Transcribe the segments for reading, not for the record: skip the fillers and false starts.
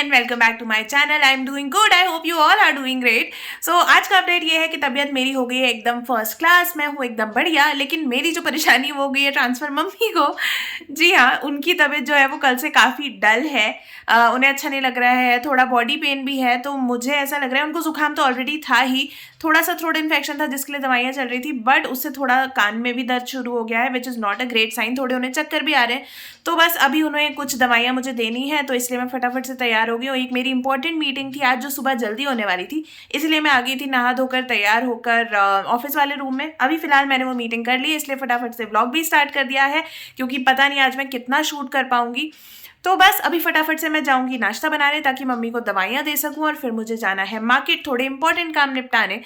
And welcome back to my channel. I am doing good, I hope you all are doing great. So आज का update ये है कि तबीयत मेरी हो गई है एकदम फर्स्ट क्लास, मैं हूँ एकदम बढ़िया। लेकिन मेरी जो परेशानी वो हो गई है ट्रांसफर मम्मी को। जी हाँ, उनकी तबीयत जो है वो कल से काफ़ी डल है। उन्हें अच्छा नहीं लग रहा है, थोड़ा बॉडी पेन भी है। तो मुझे ऐसा लग रहा है, उनको जुकाम तो ऑलरेडी था ही, थोड़ा सा थ्रोट इन्फेक्शन था जिसके लिए दवाइयाँ चल रही थी, बट उससे थोड़ा कान में भी दर्द शुरू हो गया है, which is not a great sign. थोड़े उन्हें चक्कर भी आ रहे हैं। तो बस अभी उन्हें कुछ दवाइयाँ मुझे देनी है, तो इसलिए मैं फटाफट से तैयार हो गई। और एक मेरी इंपॉर्टेंट मीटिंग थी आज जो सुबह जल्दी होने वाली थी, इसलिए मैं आ गई थी नहा धोकर तैयार होकर ऑफिस वाले रूम में। अभी फिलहाल मैंने वो मीटिंग कर ली, इसलिए फटाफट से व्लॉग भी स्टार्ट कर दिया है, क्योंकि पता नहीं आज मैं कितना शूट कर पाऊंगी। तो बस अभी फटाफट से मैं जाऊंगी नाश्ता बनाने, ताकि मम्मी को दवाइयाँ दे सकूं, और फिर मुझे जाना है मार्केट थोड़े इंपॉर्टेंट काम निपटाने।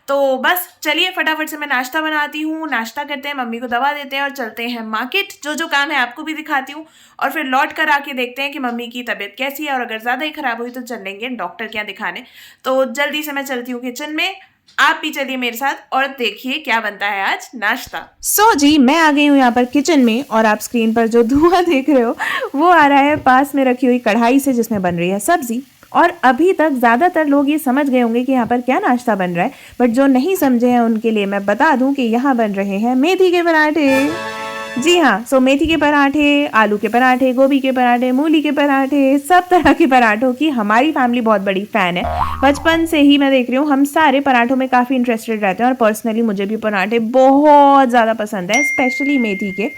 तो बस चलिए फटाफट से मैं नाश्ता बनाती हूँ, नाश्ता करते हैं, मम्मी को दवा देते हैं और चलते हैं मार्केट। जो जो काम है आपको भी दिखाती हूँ, और फिर लौट कर आके देखते हैं कि मम्मी की तबीयत कैसी है, और अगर ज़्यादा ही ख़राब हुई तो चलेंगे डॉक्टर के यहाँ दिखाने। तो जल्दी से मैं चलती हूँ किचन में, आप भी चलिए मेरे साथ और देखिए क्या बनता है आज नाश्ता। सो जी, मैं आ गई हूँ यहाँ पर किचन में, और आप स्क्रीन पर जो धुआं देख रहे हो वो आ रहा है पास में रखी हुई कढ़ाई से, जिसमें बन रही है सब्जी। और अभी तक ज़्यादातर लोग ये समझ गए होंगे कि यहाँ पर क्या नाश्ता बन रहा है, बट जो नहीं समझे हैं उनके लिए मैं बता दूँ कि यहाँ बन रहे हैं मेथी के पराठे। जी हाँ, सो मेथी के पराठे, आलू के पराठे, गोभी के पराठे, मूली के पराठे, सब तरह के पराठों की हमारी फैमिली बहुत बड़ी फ़ैन है। बचपन से ही मैं देख रही हूँ हम सारे पराठों में काफ़ी इंटरेस्टेड रहते हैं, और पर्सनली मुझे भी पराठे बहुत ज़्यादा पसंद है, स्पेशली मेथी के।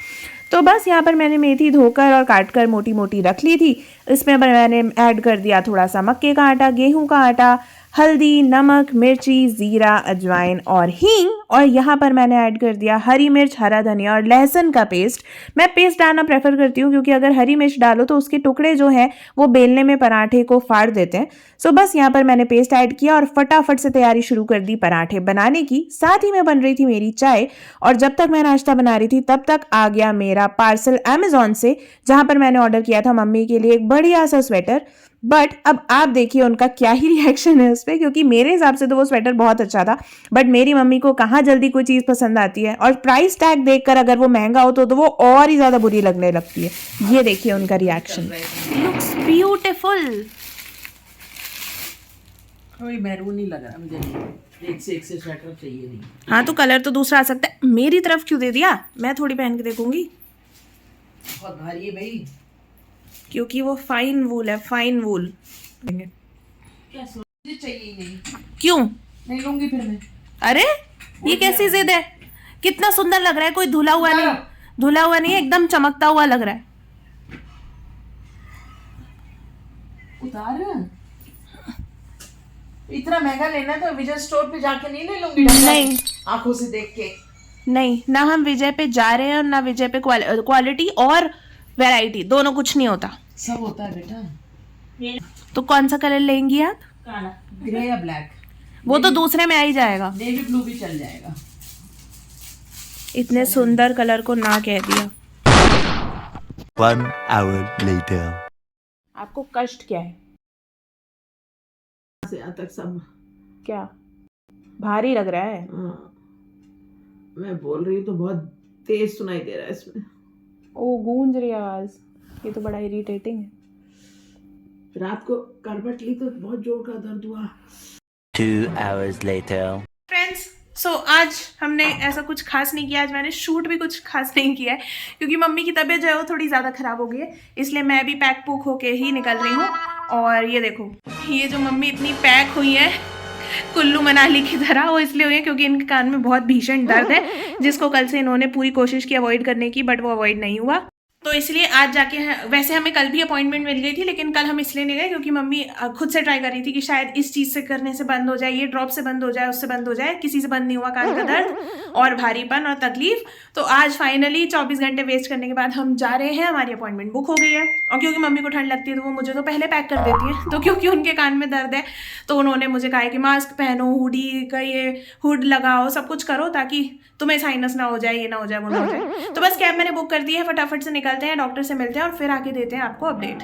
तो बस यहाँ पर मैंने मेथी धोकर और काट कर मोटी मोटी रख ली थी। इसमें मैंने ऐड कर दिया थोड़ा सा मक्के का आटा, गेहूँ का आटा, हल्दी, नमक, मिर्ची, ज़ीरा, अजवाइन और हींग। और यहाँ पर मैंने ऐड कर दिया हरी मिर्च, हरा धनिया और लहसुन का पेस्ट। मैं पेस्ट डालना प्रेफर करती हूँ, क्योंकि अगर हरी मिर्च डालो तो उसके टुकड़े जो हैं वो बेलने में पराठे को फाड़ देते हैं। सो बस यहाँ पर मैंने पेस्ट ऐड किया और फटाफट से तैयारी शुरू कर दी पराठे बनाने की। साथ ही में बन रही थी मेरी चाय, और जब तक मैं नाश्ता बना रही थी तब तक आ गया मेरा पार्सल अमेजोन से, जहाँ पर मैंने ऑर्डर किया था मम्मी के लिए एक बढ़िया सा स्वेटर। बट अब आप देखिए उनका क्या ही रिएक्शन है उस पर, क्योंकि मेरे हिसाब से तो वो स्वेटर बहुत अच्छा था, बट मेरी मम्मी को कहाँ जल्दी कोई चीज़ पसंद आती है, और प्राइस टैग देखकर अगर वो महंगा हो तो वो और ही ज़्यादा बुरी लगने लगती है। ये देखिए उनका रिएक्शन। Looks beautiful. कोई मैरून नहीं लग रहा मुझे, एक से स्वेटर चाहिए नहीं। हाँ, तो कलर तो दूसरा आ सकता है। मेरी तरफ क्यों दे दिया? मैं थोड़ी पहन के देखूंगी। बहुत भारी है भाई, क्योंकि वो फाइन वूल है, फाइन वूल। क्या मुझे चाहिए नहीं। क्यों नहीं लूंगी फिर मैं। अरे ये कैसी जिद है? कितना सुंदर लग रहा है, कोई धुला हुआ नहीं, धुला हुआ नहीं है, एकदम चमकता हुआ लग रहा है। उतार। इतना महंगा लेना तो विजय स्टोर पे जाके नहीं ले लूंगी? नहीं, आंखों से देख के नहीं, ना हम विजय पे जा रहे हैं और ना विजय पे क्वालिटी और वैरायटी दोनों कुछ नहीं होता। सब होता है बेटा। तो कौन सा कलर लेंगी आप? काला, ग्रे या ब्लैक? वो तो दूसरे में आ ही जाएगा। नेवी ब्लू भी चल जाएगा। इतने सुंदर कलर को ना कह दिया। 1 hour later. आपको कष्ट क्या है? से यहाँ तक सब क्या भारी लग रहा है? मैं बोल रही हूँ तो बहुत तेज सुनाई दे रहा है इसमें। ओ, गूंज रही आवाज। ये तो बड़ा इरिटेटिंग है। रात को करवट ली तो बहुत जोर का दर्द हुआ। 2 hours later. फ्रेंड्स, सो आज हमने ऐसा कुछ खास नहीं किया। आज मैंने शूट भी कुछ खास नहीं किया है, क्योंकि मम्मी की तबीयत जो है वो थोड़ी ज़्यादा ख़राब हो गई है, इसलिए मैं भी पैक पुक होके ही निकल रही हूँ। और ये देखो, ये जो मम्मी इतनी पैक हुई है कुल्लू मनाली की तरह, वो इसलिए हुई है क्योंकि इनके कान में बहुत भीषण दर्द है, जिसको कल से इन्होंने पूरी कोशिश की अवॉइड करने की, बट वो अवॉइड नहीं हुआ। तो इसलिए आज जाके, वैसे हमें कल भी अपॉइंटमेंट मिल गई थी, लेकिन कल हम इसलिए नहीं गए क्योंकि मम्मी खुद से ट्राई कर रही थी कि शायद इस चीज़ से करने से बंद हो जाए, ये ड्रॉप से बंद हो जाए, उससे बंद हो जाए। किसी से बंद नहीं हुआ कान का दर्द और भारीपन और तकलीफ। तो आज फाइनली 24 घंटे वेस्ट करने के बाद हम जा रहे हैं, हमारी अपॉइंटमेंट बुक हो गई है। और क्योंकि मम्मी को ठंड लगती है तो वो मुझे तो पहले पैक कर देती है, तो क्योंकि उनके कान में दर्द है तो उन्होंने मुझे कहा है कि मास्क पहनो, हुडी का ये हुड लगाओ, सब कुछ करो ताकि तुम्हें साइनस ना हो जाए, ये ना हो जाए, वो ना हो जाए। तो बस कैब मैंने बुक कर दी है, फटाफट से निकलते हैं, डॉक्टर से मिलते हैं और फिर आके देते हैं आपको अपडेट।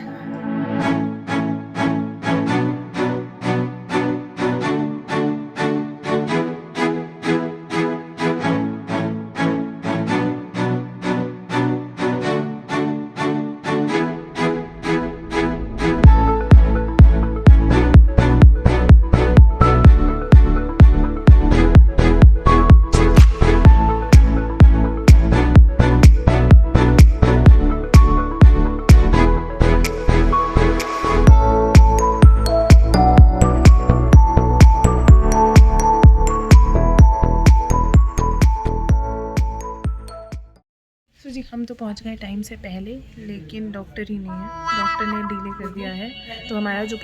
तो जी हम तो पहुंच गए टाइम से पहले, लेकिन डॉक्टर ही नहीं है, डॉक्टर ने डिले कर दिया है। तो हमारा जो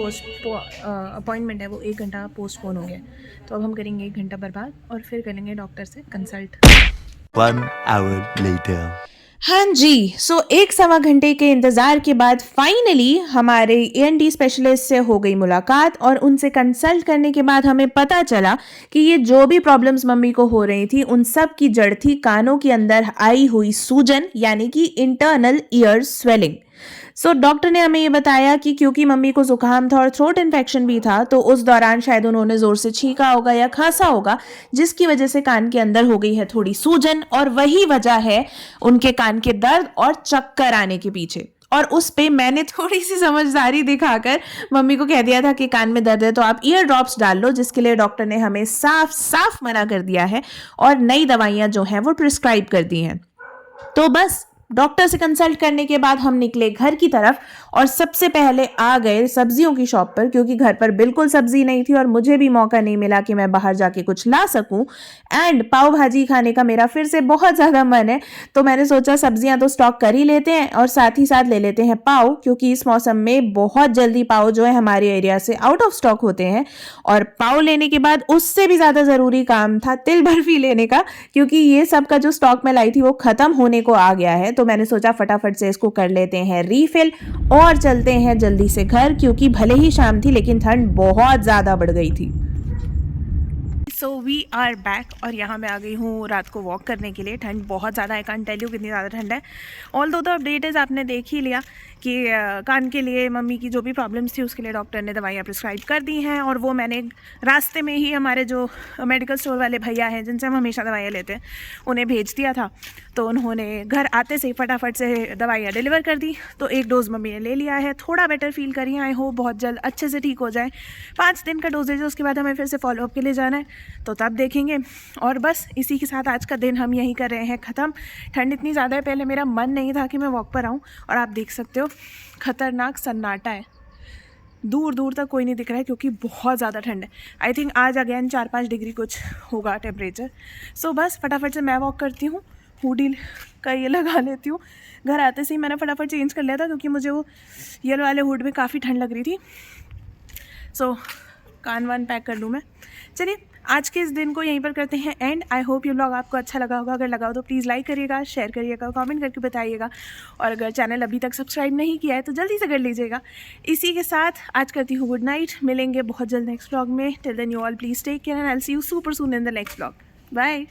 अपॉइंटमेंट है वो 1 घंटा पोस्टपोन हो गया। तो अब हम करेंगे 1 घंटा बर्बाद और फिर करेंगे डॉक्टर से कंसल्ट। 1 hour later. हाँ जी, सो 1-1.25 घंटे के इंतज़ार के बाद फाइनली हमारे ENT स्पेशलिस्ट से हो गई मुलाकात और उनसे कंसल्ट करने के बाद हमें पता चला कि ये जो भी प्रॉब्लम्स मम्मी को हो रही थी उन सब की जड़ थी कानों के अंदर आई हुई सूजन, यानी कि internal ear swelling. So doctor ने हमें ये बताया कि क्योंकि मम्मी को जुकाम था और थ्रोट इन्फेक्शन भी था, तो उस दौरान शायद उन्होंने ज़ोर से छींका होगा या खांसा होगा, जिसकी वजह से कान के अंदर हो गई है थोड़ी सूजन, और वही वजह है उनके कान के दर्द और चक्कर आने के पीछे। और उस पे मैंने थोड़ी सी समझदारी दिखाकर मम्मी को कह दिया था कि कान में दर्द है तो आप ईयर ड्रॉप्स डाल लो, जिसके लिए डॉक्टर ने हमें साफ साफ मना कर दिया है और नई दवाइयाँ जो हैं वो प्रिस्क्राइब कर दी हैं। तो बस डॉक्टर से कंसल्ट करने के बाद हम निकले घर की तरफ और सबसे पहले आ गए सब्जियों की शॉप पर, क्योंकि घर पर बिल्कुल सब्जी नहीं थी और मुझे भी मौका नहीं मिला कि मैं बाहर जाके कुछ ला सकूं। एंड पाव भाजी खाने का मेरा फिर से बहुत ज़्यादा मन है, तो मैंने सोचा सब्जियां तो स्टॉक कर ही लेते हैं और साथ ही साथ ले लेते हैं पाव, क्योंकि इस मौसम में बहुत जल्दी पाव जो है हमारे एरिया से आउट ऑफ स्टॉक होते हैं। और पाव लेने के बाद उससे भी ज़्यादा ज़रूरी काम था तिल बर्फी लेने का, क्योंकि ये सब का जो स्टॉक मैं लाई थी वो ख़त्म होने को आ गया है। तो मैंने सोचा फटाफट से इसको कर लेते हैं रीफिल और चलते हैं जल्दी से घर, क्योंकि भले ही शाम थी लेकिन ठंड बहुत ज़्यादा बढ़ गई थी। सो वी आर बैक और यहाँ मैं आ गई हूँ रात को वॉक करने के लिए। ठंड बहुत ज़्यादा, आई कांट टेल यू कितनी ज़्यादा ठंड है। ऑल दो द अपडेट इज़ आपने देख ही लिया कि कान के लिए मम्मी की जो भी प्रॉब्लम्स थी उसके लिए डॉक्टर ने दवाइयाँ प्रिस्क्राइब कर दी हैं, और वो मैंने रास्ते में ही हमारे जो मेडिकल स्टोर वाले भैया हैं जिनसे हम हमेशा दवाइयाँ लेते हैं उन्हें भेज दिया था। तो उन्होंने घर आते से ही फटाफट से दवाइयाँ डिलीवर कर दी। तो 1 डोज मम्मी ने ले लिया है, थोड़ा बेटर फील करी, आई होप बहुत जल्द अच्छे से ठीक हो जाए। 5 दिन का डोजेज है, उसके बाद हमें फिर से फॉलोअप के लिए जाना है, तो तब देखेंगे। और बस इसी के साथ आज का दिन हम यहीं कर रहे हैं ख़त्म। ठंड इतनी ज़्यादा है, पहले मेरा मन नहीं था कि मैं वॉक पर आऊँ, और आप देख सकते हो खतरनाक सन्नाटा है, दूर दूर तक कोई नहीं दिख रहा है क्योंकि बहुत ज़्यादा ठंड है। आई थिंक आज अगेन 4-5 डिग्री कुछ होगा टेम्परेचर। सो बस फटाफट से मैं वॉक करती हूँ, हुडी का ये लगा लेती हूँ। घर आते से ही मैंने फटाफट चेंज कर लिया था क्योंकि मुझे वो येलो वाले हुड में काफ़ी ठंड लग रही थी। सो कान वान पैक कर लूँ मैं। चलिए आज के इस दिन को यहीं पर करते हैं एंड। आई होप ये व्लॉग आपको अच्छा लगा होगा। अगर लगा हो तो प्लीज़ लाइक करिएगा, शेयर करिएगा, कमेंट करके बताइएगा, और अगर चैनल अभी तक सब्सक्राइब नहीं किया है तो जल्दी से कर लीजिएगा। इसी के साथ आज करती हूँ गुड नाइट। मिलेंगे बहुत जल्द नेक्स्ट व्लॉग में। Till then you all please take care and I will see you super soon in the next vlog. Bye.